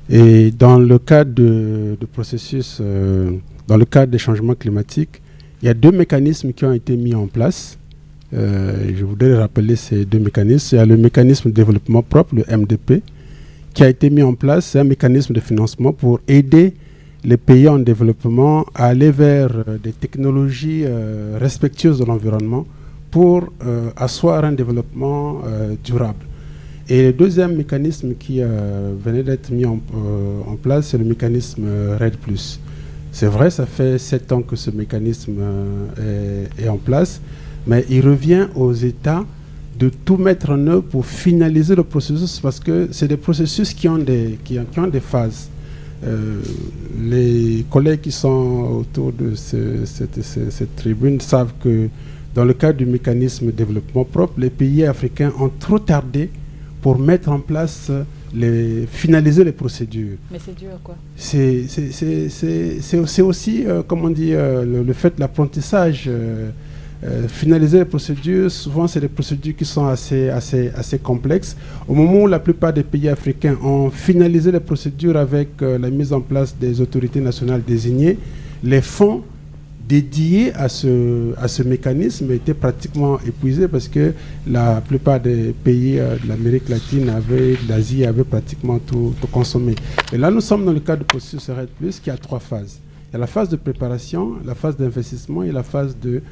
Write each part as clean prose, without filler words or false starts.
Et dans le cadre de processus, dans le cadre des changements climatiques, il y a 2 mécanismes qui ont été mis en place. Je voudrais rappeler ces 2 mécanismes. Il y a le mécanisme de développement propre, le MDP, qui a été mis en place. C'est un mécanisme de financement pour aider les pays en développement à aller vers des technologies respectueuses de l'environnement pour asseoir un développement durable. Et le deuxième mécanisme qui venait d'être mis en place, c'est le mécanisme REDD+. C'est vrai, ça fait 7 ans que ce mécanisme est en place, mais il revient aux États de tout mettre en œuvre pour finaliser le processus, parce que c'est des processus qui ont des phases. Les collègues qui sont autour de cette tribune savent que dans le cadre du mécanisme de développement propre, les pays africains ont trop tardé pour mettre en place, finaliser les procédures. Mais c'est dû à quoi? C'est aussi, comme on dit, le fait de l'apprentissage. Finaliser les procédures, souvent c'est des procédures qui sont assez complexes. Au moment où la plupart des pays africains ont finalisé les procédures avec la mise en place des autorités nationales désignées, les fonds dédiés à ce mécanisme étaient pratiquement épuisés, parce que la plupart des pays de l'Amérique latine, de l'Asie, avaient pratiquement tout consommé. Et là, nous sommes dans le cadre du processus REDD+, qui a 3 phases. Il y a la phase de préparation, la phase d'investissement et la phase de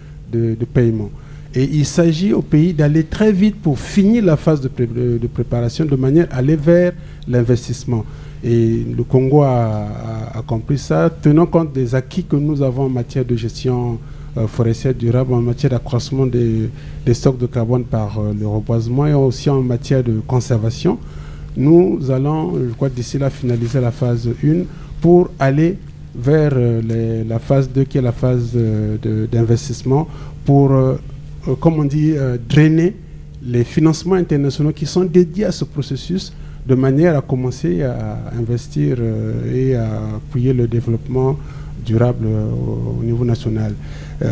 paiement. Et il s'agit au pays d'aller très vite pour finir la phase de préparation, de manière à aller vers l'investissement. Et le Congo a compris ça, tenant compte des acquis que nous avons en matière de gestion forestière durable, en matière d'accroissement des stocks de carbone par le reboisement, et aussi en matière de conservation. Nous allons, je crois, d'ici là, finaliser la phase 1 pour aller vers la phase 2, qui est la phase d'investissement, pour, comme on dit, drainer les financements internationaux qui sont dédiés à ce processus, de manière à commencer à investir et à appuyer le développement durable au niveau national.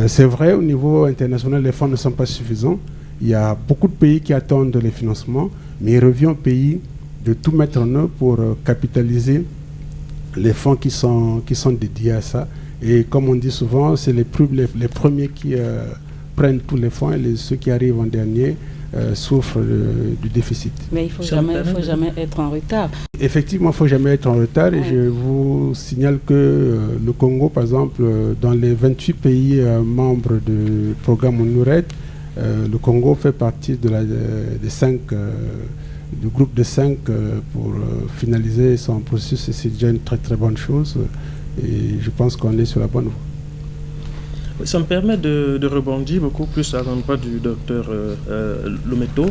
C'est vrai, au niveau international, les fonds ne sont pas suffisants. Il y a beaucoup de pays qui attendent les financements, mais il revient au pays de tout mettre en œuvre pour capitaliser les fonds qui sont dédiés à ça. Et comme on dit souvent, c'est les premiers qui prennent tous les fonds, et ceux qui arrivent en dernier souffrent du déficit. Mais il ne faut jamais être en retard. Effectivement, il ne faut jamais être en retard. Et je vous signale que le Congo, par exemple, dans les 28 pays membres du programme ONURED, le Congo fait partie de des 5... du groupe de 5 pour finaliser son processus. Et c'est déjà une très très bonne chose, et je pense qu'on est sur la bonne voie. Ça me permet de rebondir beaucoup plus à l'endroit du docteur Lometo.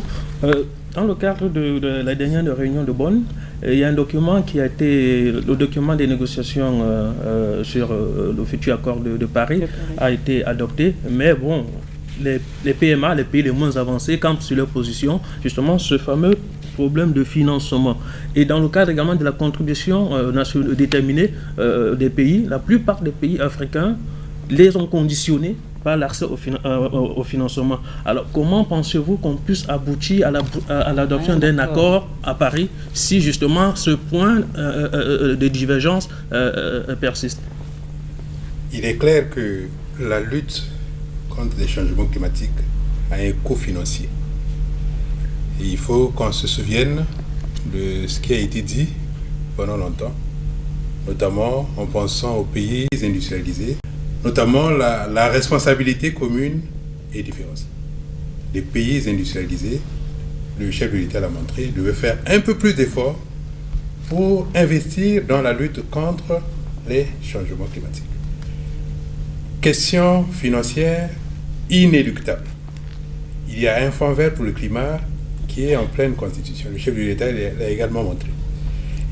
Dans le cadre de la dernière réunion de Bonn, il y a un document qui a été, le document des négociations sur le futur accord de Paris a été adopté, mais bon, les PMA, les pays les moins avancés, campent sur leur position, justement ce fameux problème de financement. Et dans le cadre également de la contribution nationale déterminée des pays, la plupart des pays africains les ont conditionnés par l'accès au financement. Alors, comment pensez-vous qu'on puisse aboutir à l'adoption d'un accord à Paris si justement ce point de divergence persiste? Il est clair que la lutte contre les changements climatiques a un coût financier. Et il faut qu'on se souvienne de ce qui a été dit pendant longtemps, notamment en pensant aux pays industrialisés, notamment la responsabilité commune et différence. Les pays industrialisés, le chef de l'État l'a montré, devaient faire un peu plus d'efforts pour investir dans la lutte contre les changements climatiques. Question financière inéluctable. Il y a un fonds vert pour le climat qui est en pleine constitution. Le chef de l'État l'a également montré.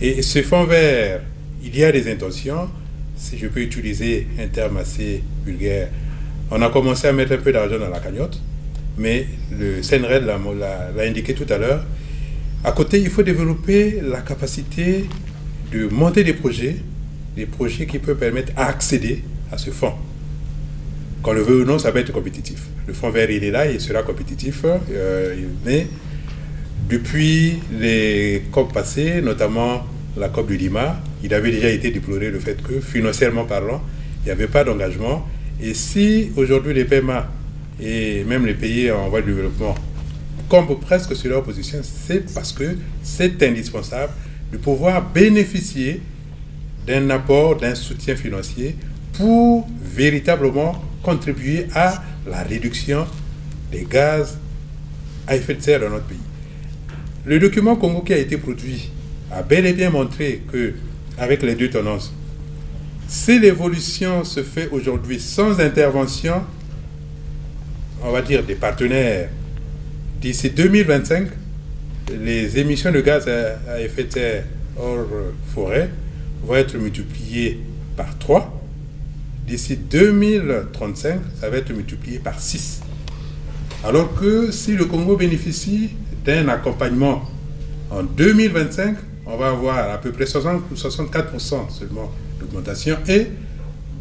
Et ce fonds vert, il y a des intentions. Si je peux utiliser un terme assez vulgaire, on a commencé à mettre un peu d'argent dans la cagnotte, mais le CNRED l'a indiqué tout à l'heure. À côté, il faut développer la capacité de monter des projets qui peuvent permettre d'accéder à ce fonds. Qu'on le veut ou non, ça va être compétitif. Le fonds vert, il est là, il sera compétitif, mais depuis les COP passés, notamment la COP de Lima, il avait déjà été déploré le fait que, financièrement parlant, il n'y avait pas d'engagement. Et si aujourd'hui les PMA et même les pays en voie de développement campent presque sur leur position, c'est parce que c'est indispensable de pouvoir bénéficier d'un apport, d'un soutien financier pour véritablement contribuer à la réduction des gaz à effet de serre dans notre pays. Le document Congo qui a été produit a bel et bien montré que, avec les deux tendances, si l'évolution se fait aujourd'hui sans intervention, on va dire des partenaires, d'ici 2025, les émissions de gaz à effet de serre hors forêt vont être multipliées par 3. D'ici 2035, ça va être multiplié par 6. Alors que si le Congo bénéficie d'un accompagnement en 2025, on va avoir à peu près 60 ou 64% seulement d'augmentation et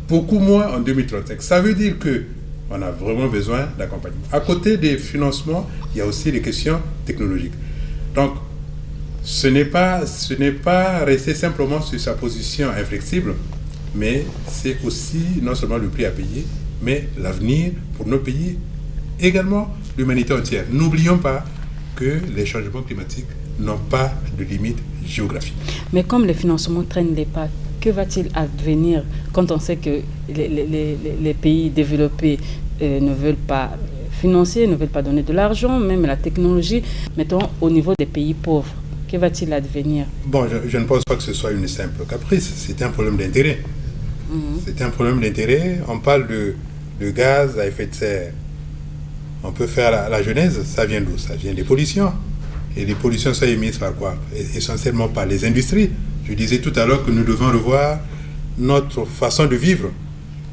beaucoup moins en 2035. Ça veut dire qu'on a vraiment besoin d'accompagnement. À côté des financements, il y a aussi les questions technologiques. Donc, ce n'est pas rester simplement sur sa position inflexible, mais c'est aussi non seulement le prix à payer, mais l'avenir pour nos pays, également l'humanité entière. N'oublions pas que les changements climatiques n'ont pas de limite géographique. Mais comme les financements traînent les pas, que va-t-il advenir quand on sait que les pays développés ne veulent pas financer, ne veulent pas donner de l'argent, même la technologie, mettons au niveau des pays pauvres? Que va-t-il advenir? Bon, je ne pense pas que ce soit une simple caprice, c'est un problème d'intérêt. C'est un problème d'intérêt. On parle de gaz à effet de serre. On peut faire la genèse, ça vient d'où? Ça vient des pollutions. Et les pollutions sont émises par quoi? Essentiellement par les industries. Je disais tout à l'heure que nous devons revoir notre façon de vivre.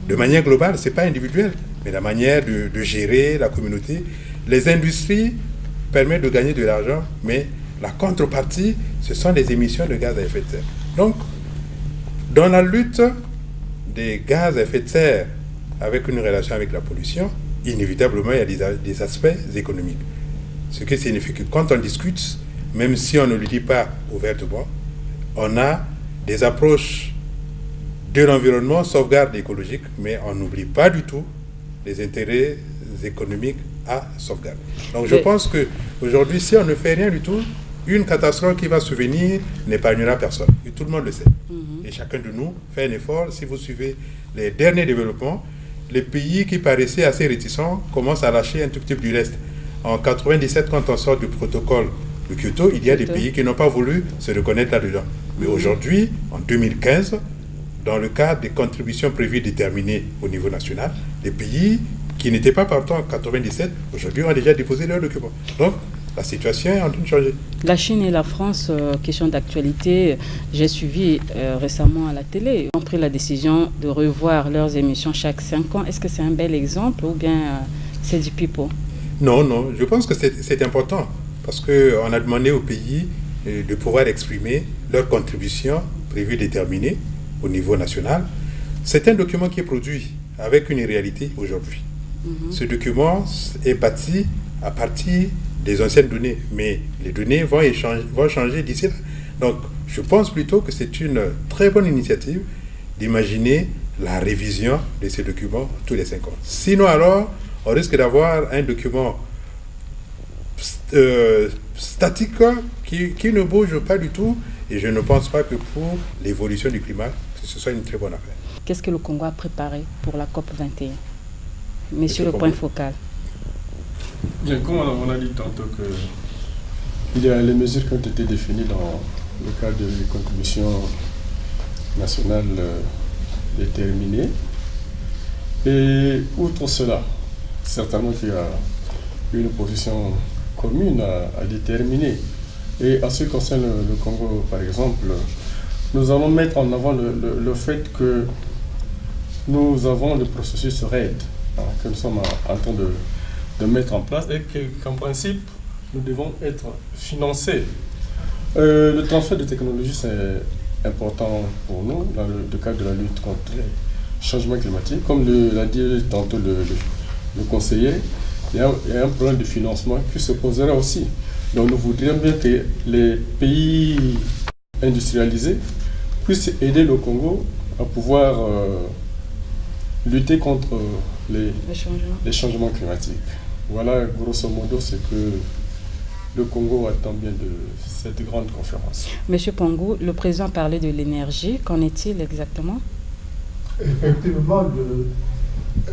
De manière globale, ce n'est pas individuel, mais la manière de gérer la communauté. Les industries permettent de gagner de l'argent, mais la contrepartie, ce sont les émissions de gaz à effet de serre. Donc, dans la lutte des gaz à effet de serre avec une relation avec la pollution, inévitablement, il y a des aspects économiques. Ce qui signifie que quand on discute, même si on ne le dit pas ouvertement, on a des approches de l'environnement, sauvegarde écologique, mais on n'oublie pas du tout les intérêts économiques à sauvegarder. Donc je pense qu'aujourd'hui, si on ne fait rien du tout, une catastrophe qui va survenir n'épargnera personne. Et tout le monde le sait. Et chacun de nous fait un effort. Si vous suivez les derniers développements, les pays qui paraissaient assez réticents commencent à lâcher un tout petit peu du reste. En 1997, quand on sort du protocole de Kyoto, il y a des pays qui n'ont pas voulu se reconnaître là-dedans. Mais aujourd'hui, en 2015, dans le cadre des contributions prévues déterminées au niveau national, les pays qui n'étaient pas partants en 1997, aujourd'hui ont déjà déposé leurs documents. Donc, la situation est en train de changer. La Chine et la France, question d'actualité, j'ai suivi récemment à la télé, ont pris la décision de revoir leurs émissions chaque 5 ans. Est-ce que c'est un bel exemple ou bien c'est du pipeau? Non, je pense que c'est important parce qu'on a demandé aux pays de pouvoir exprimer leurs contributions prévues déterminées au niveau national. C'est un document qui est produit avec une réalité aujourd'hui. Ce document est bâti à partir des anciennes données, mais les données vont changer d'ici là. Donc, je pense plutôt que c'est une très bonne initiative d'imaginer la révision de ces documents tous les 5 ans. Sinon, alors, on risque d'avoir un document statique qui ne bouge pas du tout, et je ne pense pas que pour l'évolution du climat, que ce soit une très bonne affaire. Qu'est-ce que le Congo a préparé pour la COP 21? Mais sur le point focal. Bien, comme on a dit tantôt qu'il y a les mesures qui ont été définies dans le cadre des contributions nationales déterminées. Et outre cela, certainement qu'il y a une position commune à déterminer. Et en ce qui concerne le Congo, par exemple, nous allons mettre en avant le fait que nous avons le processus RED, que nous sommes en train de mettre en place et qu'en principe, nous devons être financés. Le transfert de technologie, c'est important pour nous dans le cadre de la lutte contre les changements climatiques. Comme l'a dit tantôt le conseiller, il y a un problème de financement qui se posera aussi. Donc nous voudrions bien que les pays industrialisés puissent aider le Congo à pouvoir lutter contre les changements climatiques. Voilà, grosso modo, ce que le Congo attend bien de cette grande conférence. Monsieur Pongou, le président parlait de l'énergie. Qu'en est-il exactement? Effectivement,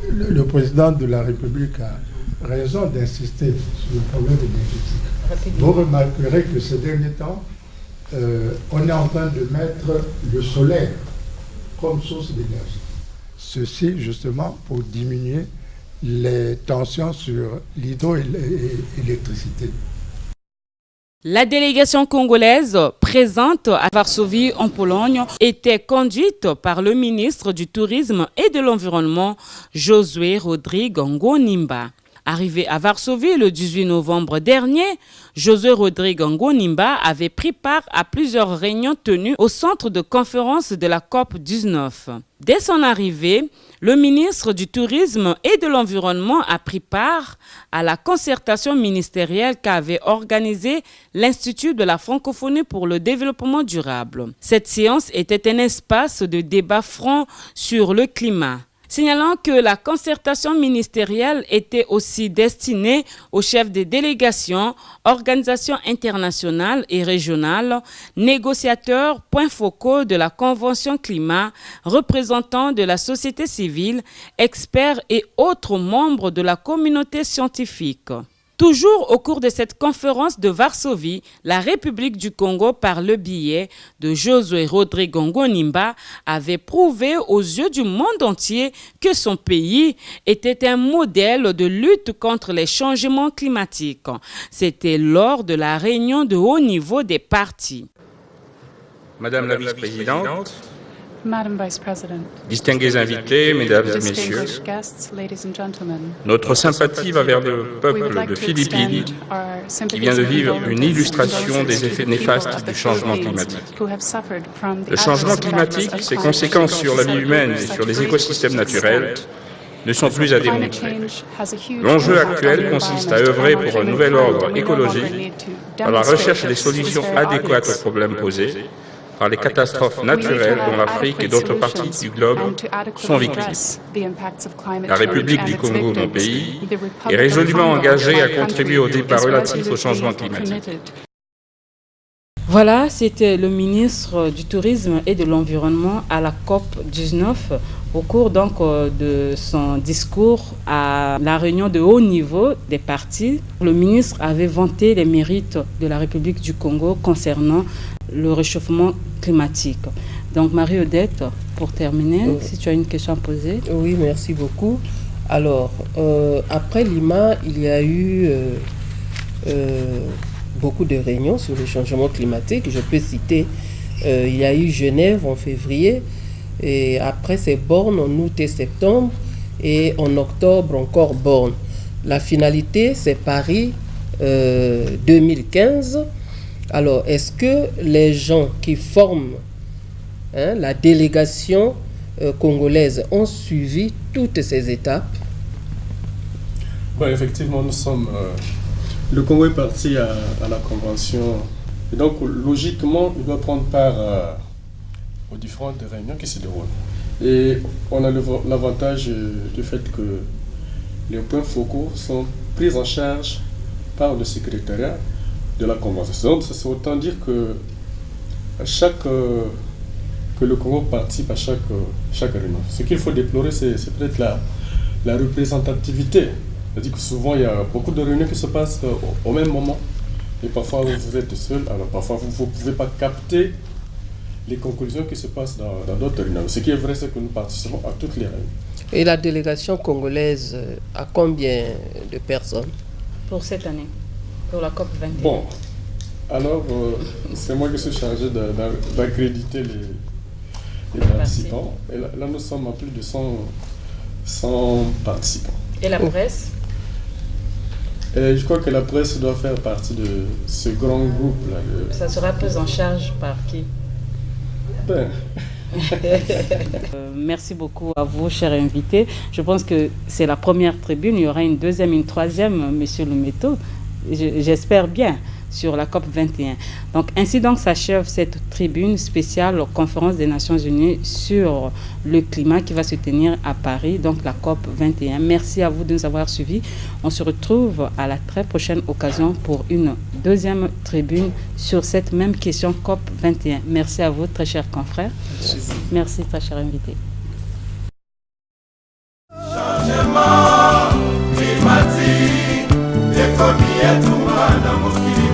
le président de la République a raison d'insister sur le problème énergétique. Vous remarquerez que ces derniers temps, on est en train de mettre le solaire comme source d'énergie. Ceci justement pour diminuer les tensions sur l'hydroélectricité. La délégation congolaise présente à Varsovie en Pologne était conduite par le ministre du Tourisme et de l'Environnement, Josué Rodrigue Ngonimba. Arrivé à Varsovie le 18 novembre dernier, Josué Rodrigue Ngonimba avait pris part à plusieurs réunions tenues au centre de conférence de la COP19. Dès son arrivée, le ministre du Tourisme et de l'Environnement a pris part à la concertation ministérielle qu'avait organisée l'Institut de la francophonie pour le développement durable. Cette séance était un espace de débat franc sur le climat. Signalant que la concertation ministérielle était aussi destinée aux chefs de délégation, organisations internationales et régionales, négociateurs, points focaux de la Convention climat, représentants de la société civile, experts et autres membres de la communauté scientifique. Toujours au cours de cette conférence de Varsovie, la République du Congo, par le biais de Josué Rodrigue Ngonimba, avait prouvé aux yeux du monde entier que son pays était un modèle de lutte contre les changements climatiques. C'était lors de la réunion de haut niveau des partis. Madame la vice-présidente, Madam Vice President, distingués invités, mesdames et messieurs, distinguished guests, ladies and gentlemen, notre sympathie va vers le we would peuple like de to Philippines extend our qui sympathies vient de and vivre une condolences illustration to des those effets people néfastes of the du changement Philippines climatique. who have suffered from the Le changement adverse climatique, effects of ses climate conséquences change sur la vie humaine et such sur les great écosystèmes naturels extent. ne sont plus à Climate démontrer. change has a huge L'enjeu impact on actuel the consiste à environment œuvrer and on pour un humankind. nouvel ordre We no longer écologique need to par la demonstrate recherche des that solutions this is very adéquates aux obvious. problèmes posés par les catastrophes We need to naturelles dont have l'Afrique et adequate d'autres parties solutions du globe and to sont adequately victimes. address the impacts of climate La change République and du its Congo, mon victims. pays, The Republic est résolument of the Congo, engagée à my contribuer au country, débat is relatif au resolutely changement climatique. committed. Voilà, c'était le ministre du Tourisme et de l'Environnement à la COP19 au cours donc de son discours à la réunion de haut niveau des partis. Le ministre avait vanté les mérites de la République du Congo concernant le réchauffement climatique. Donc Marie-Odette, pour terminer, si tu as une question à poser. Oui, merci beaucoup. Alors, après Lima, il y a eu beaucoup de réunions sur le changement climatique. Je peux citer, il y a eu Genève en février, et après c'est Bonn en août et septembre, et en octobre encore Bonn. La finalité, c'est Paris 2015. Alors, est-ce que les gens qui forment la délégation congolaise ont suivi toutes ces étapes? Bon, effectivement, nous sommes... le Congo est parti à la convention. Et donc, logiquement, il doit prendre part aux différentes réunions qui se déroulent. Et on a l'avantage du fait que les points focaux sont pris en charge par le secrétariat de la convention. Donc, ça veut autant dire que que le Congo participe à chaque réunion. Ce qu'il faut déplorer, c'est peut-être la représentativité. C'est-à-dire que souvent, il y a beaucoup de réunions qui se passent au même moment. Et parfois, vous êtes seul. Alors, parfois, vous ne pouvez pas capter les conclusions qui se passent dans d'autres réunions. Ce qui est vrai, c'est que nous participons à toutes les réunions. Et la délégation congolaise a combien de personnes? Pour cette année, pour la COP21. Bon, alors, c'est moi qui suis chargé d'accréditer les participants. Et là, nous sommes à plus de 100 participants. Et la presse? Et je crois que la presse doit faire partie de ce grand groupe-là. Ça sera pris en charge par qui? Ben. Merci beaucoup à vous, chers invités. Je pense que c'est la première tribune. Il y aura une deuxième, une troisième, monsieur Lometo. j'espère bien, sur la COP 21. Donc, ainsi donc s'achève cette tribune spéciale conférence des Nations Unies sur le climat qui va se tenir à Paris, donc la COP 21. Merci à vous de nous avoir suivis. On se retrouve à la très prochaine occasion pour une deuxième tribune sur cette même question COP 21. Merci à vous, très chers confrères. Merci très chers invités. Changement climatique, économie et tout le monde